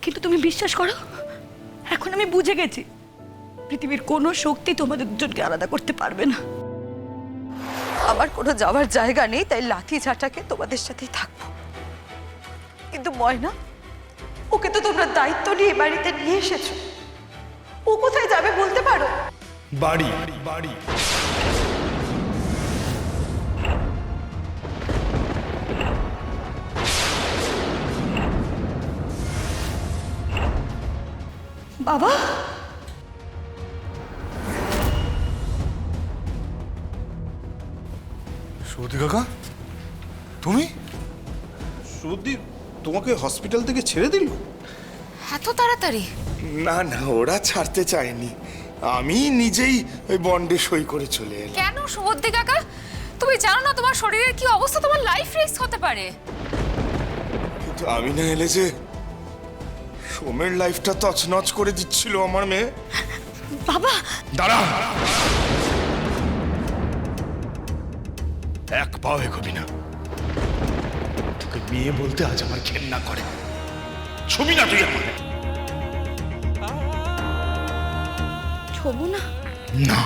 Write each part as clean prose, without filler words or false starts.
কিন্তু তুমি বিশ্বাস করো, এখন আমি বুঝে গেছি পৃথিবীর কোনো শক্তি তোমাদের দুজনকে আলাদা করতে পারবে না। আমার কোনো যাওয়ার জায়গা নেই, তাই লাঠি ঝাঁটাকে তোমাদের সাথেই থাকবো। কিন্তু ময়না, ওকে তো তোমরা দায়িত্ব নিয়ে বাড়িতে নিয়ে এসেছো। ও কোথায় যাবে বলতে পারো? বাড়ি বাড়ি বাবা, সৌদি কাকা, তুমি? সৌদি তোমাকে হসপিটাল থেকে ছেড়ে দিল? এত তাড়াতাড়ি? না না, ওরা ছাড়তে চায়নি, আমি নিজেই ওই বন্ডে সই করে চলে এলাম। কেন সুবুদ্ধি কাকা? তুমি জানো না তোমার শরীরের কি অবস্থা? তোমার লাইফ রিস্ক হতে পারে। কিন্তু আমি না এলে যে সোমের লাইফটা তছনছ করে দিচ্ছিল আমার মেয়ে। বাবা, দাঁড়া, এক পাও এগোবি না। তোকে মেয়ে বলতে আজ আমার ঘেন্না করে। ছবি না তুই আমার। ছবু না? না,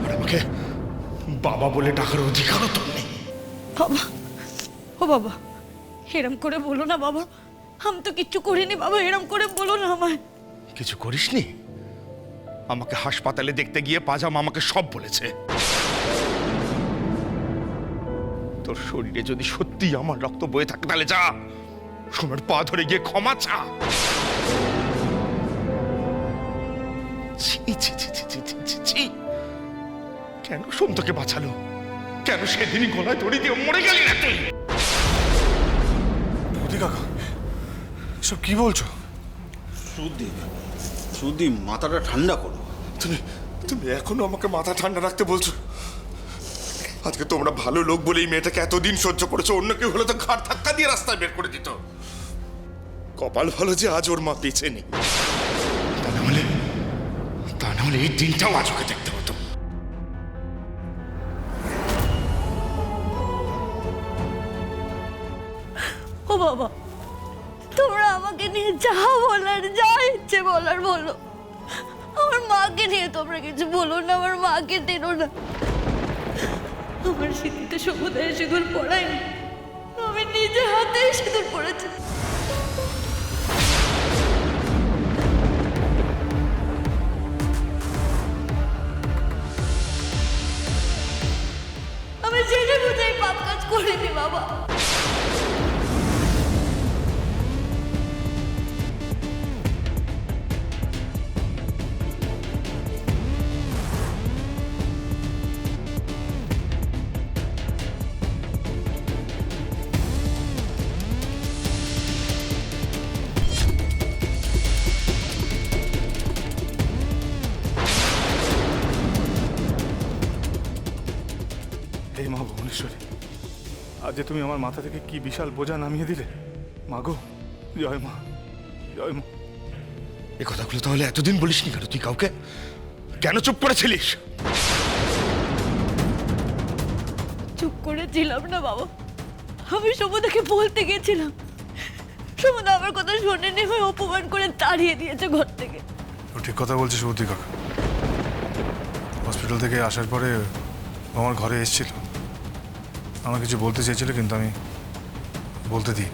আর আমাকে বাবা বলে ডাকার অধিকারও তোর নেই। বাবা, ও বাবা, এরম করে বলো না বাবা, আমি তো কিচ্ছু করিনি বাবা, এরম করে বলো না আমায়। কিছু করিসনি? আমাকে হাসপাতালে দেখতে গিয়ে পাজাম আমাকে সব বলেছে। তোর শরীরে যদি সত্যি আমার রক্ত বয়ে থাকে তাহলে যা, সোমের পা ধরে গিয়ে ক্ষমা চা। ছি ছি ছি ছি ছি ছি ছি ছি। কেন সোম তোকে বাঁচালো? কেন সেদিনই গলায় দড়ি দিয়ে মরে গেলি না তুই? সৌদি কাকা, এসব কি বলছো? সৌদি মাথাটা ঠান্ডা করো। তুমি তুমি এখনো আমাকে মাথা ঠান্ডা রাখতে বলছো? আজকে তোমরা ভালো লোক বলে এই মেয়েটাকে এতদিন সহ্য করেছো, অন্য কেউ হলে তো ঘাড় ধাক্কা দিয়ে রাস্তায় বের করে দিত। কপাল ভালো যে আজ ওর মা বেঁচে নেই, তা না হলে এই দিনটাও আজ ওকে দেখতে হতো। ও বাবা, তোমরা আমাকে নিয়ে যা বলার, যা ইচ্ছে বলার বলো। আমার মাকে নিয়ে তোমরা কিছু বলো না, আমার মাকে টেনো না। আমার স্মৃতিতে সমুদায় সিঁদুর পড়ায়নি, আমি নিজে হাতে সিঁদুর পড়েছি। আমি জেনে বুঝে এই পাপ কাজ করিনি বাবা। হে মা ভুবনেশ্বরী, আজ যে তুমি আমার মাথা থেকে কি বিশাল বোঝা নামিয়ে দিলে। মা গো, জয় মা, জয় মা। এ কথাগুলো তাহলে এতদিন বলিসনি কেন তুই কাউকে? কেন চুপ করেছিলিস? চুপ করেছিলাম না বাবা, আমি সমুদাকে বলতে গেছিলাম। সমুদা আমার কথা শোনেনি, হয়ে অপমান করে তাড়িয়ে দিয়েছে ঘর থেকে। ও ঠিক কথা বলছে সৌদি কাকা। হসপিটাল থেকে আসার পরে ও আমার ঘরে এসেছিল, আমার কিছু বলতে চেয়েছিল, কিন্তু আমি বলতে দিই।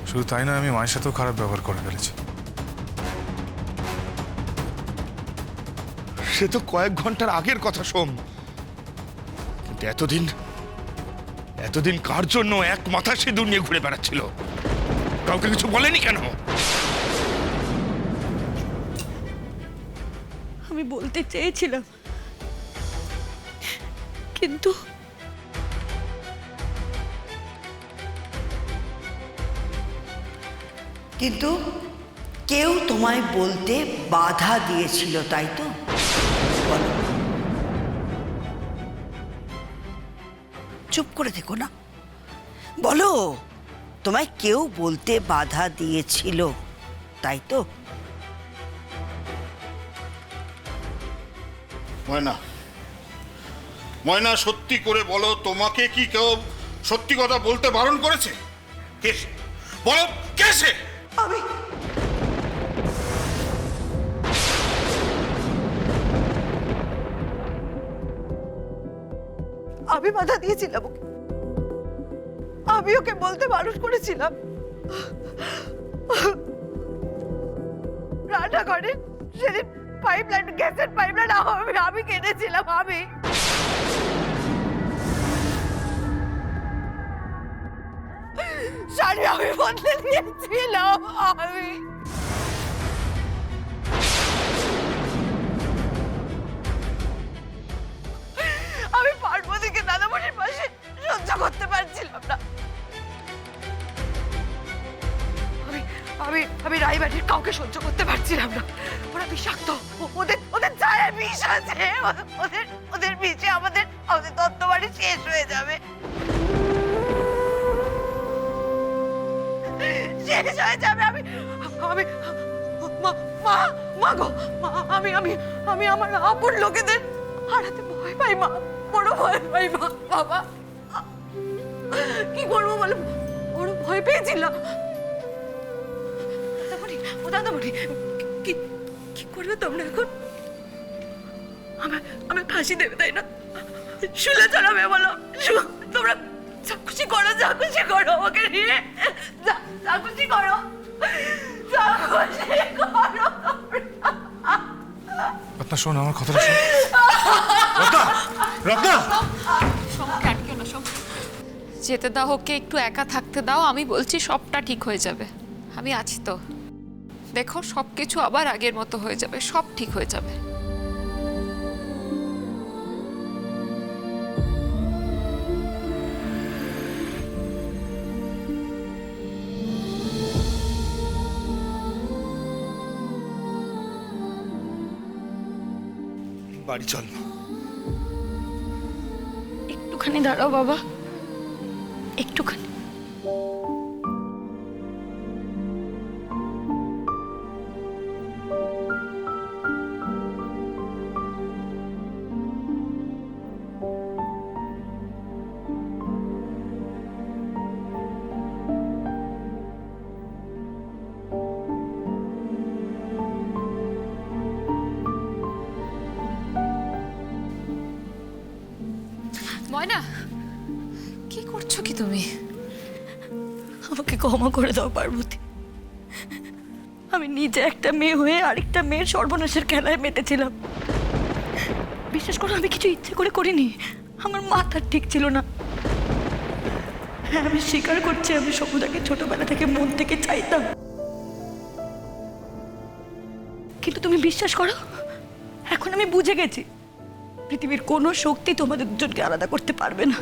শুধু তাই না, আমি মায়ের সাথেও খারাপ ব্যবহার করে ফেলেছি। সে তো কয়েক ঘন্টার আগের কথা সোম, কিন্তু এতদিন এতদিন কার জন্য এক মাথা সিঁদুর নিয়ে ঘুরে বেড়াচ্ছিল? কাউকে কিছু বলেনি কেন? আমি বলতে চেয়েছিলাম, কিন্তু কিন্তু কেউ তোমায় বলতে বাধা দিয়েছিল, তাই তো? বলো, চুপ করে থেকো না, বলো, তোমায় কেউ বলতে বাধা দিয়েছিল, তাই তো? ময়না, ময়না, সত্যি করে বলো, তোমাকে কি কেউ সত্যি কথা বলতে বারণ করেছে? কে সে? বলো কে সে? আমি বাধা দিয়েছিলাম ওকে, আমি ওকে বলতে মানুষ করেছিলাম। রান্নাঘরে সেদিন পাইপলাইন, গ্যাসের পাইপলাইন আমি কেটেছিলাম। আমি শাড়ি আমি বদলে দিয়েছিলাম। আমি পার্বতীকে দাদামণির পাশে সহ্য করতে পারছিলাম না। আমি রায়বাড়ির কাউকে সহ্য করতে পারছিলাম না। ওরা বিষাক্ত, ওদের ছায়া বিষ আছে। ওদের বিষে আমাদের তত্ত্ববাড়ি শেষ হয়ে যাবে, শেষ হয়ে যাবে। আমি আমার আপন লোকেদের হারাতে ভয় পাই মা, বড় ভয় পাই মা। বাবা কি করবো বলো, বড় ভয় পেয়েছিলাম। দাদামণি কি করবে তোমরা এখন? আমার ফাঁসি দেবে তাই না? শুলে চড়াবে বলো? তোমরা যা খুশি করো, যা খুশি করো আমাকে নিয়ে, যা খুশি করো, যা খুশি করো। রত্না শোন, আমার কথাটা শোন। রত্না, রত্না! সোমকে আটকেও না, সোম। যেতে দাও ওকে, একটু একা থাকতে দাও। আমি বলছি সবটা ঠিক হয়ে যাবে, আমি আছি তো। দেখো সব কিছু আবার আগের মতো হয়ে যাবে, সব ঠিক হয়ে যাবে। বাড়ি চল। একটুখানি দাঁড়াও বাবা, একটুখানি। ময়না, কি করছো কি তুমি? আমাকে ক্ষমা করে দাও পার্বতী। আমি নিজে একটা মেয়ে হয়ে আরেকটা মেয়ের সর্বনাশের খেলায় মেতেছিলাম। বিশ্বাস করো, আমি কিছু ইচ্ছে করে করিনি। আমার মাথা ঠিক ছিল না। হ্যাঁ, আমি স্বীকার করছি, আমি সমুদাকে ছোটবেলা থেকে মন থেকে চাইতাম। কিন্তু তুমি বিশ্বাস করো, এখন আমি বুঝে গেছি পৃথিবীর কোনো শক্তি তোমাদের দুজনকে আলাদা করতে পারবে না।